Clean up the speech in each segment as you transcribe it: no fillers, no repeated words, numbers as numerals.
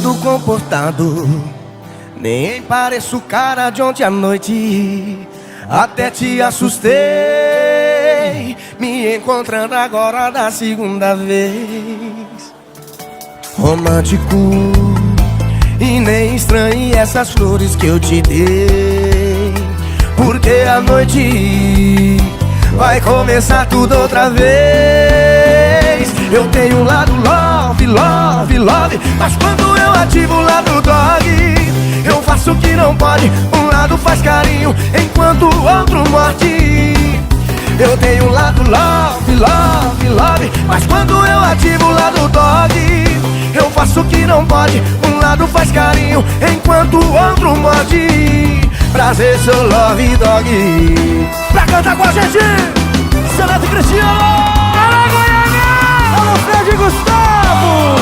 todo comportado, nem pareço cara de ontem à noite. Até te assustei, me encontrando agora da segunda vez. Romântico, e nem estranhe essas flores que eu te dei, porque a noite vai começar tudo outra vez. Eu tenho um lado love, love, love, mas quando eu ativo o lado dog, eu faço o que não pode. Um lado faz carinho, enquanto o outro morde. Eu tenho um lado love, love, love, mas quando eu ativo o lado dog, eu faço o que não pode. Um lado faz carinho, enquanto o outro morde. Prazer, sou love dog. Pra cantar com a gente, Seleto e Cristiano. Alô, Goiânia! Alô, Fred e Gustavo.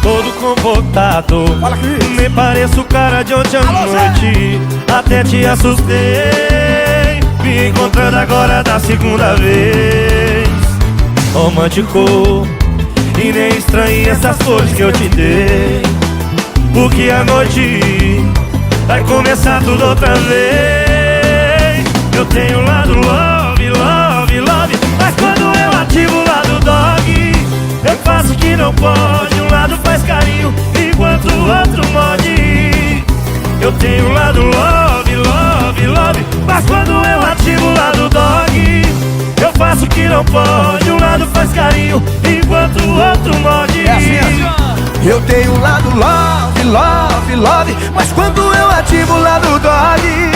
Todo comportado, Fala, Cris. nem pareço cara de ontem à noite. Até te assustei, me encontrando agora da segunda vez. Romântico, e nem estranhe essas flores que eu te dei, porque a noite vai começar tudo outra vez. Eu tenho um lado love, love, love, mas quando eu ativo o lado dog, eu faço o que não pode. Um lado faz carinho, enquanto o outro morde. Eu tenho um lado love, love, love, mas quando eu ativo o lado dog, eu faço o que não pode. Um lado faz carinho, enquanto o outro morde. É assim, eu tenho um lado love, love, love, mas quando eu ativo o lado dog,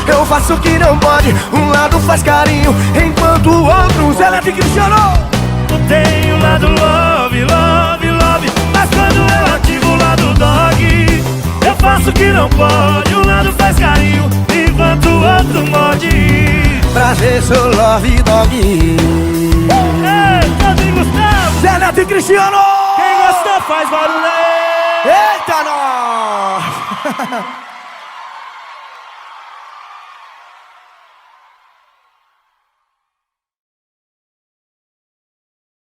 eu faço o que não pode. Um lado faz carinho, enquanto o outro Seleto e Cristiano. Eu tenho um lado love, love, love, mas quando eu ativo o lado dog, eu faço o que não pode. Um lado faz carinho, enquanto o outro morde. Prazer, sou love dog. Ei, Fred e Gustavo! Seleto e Cristiano. Quem gostou faz barulho aí! Eita, nós!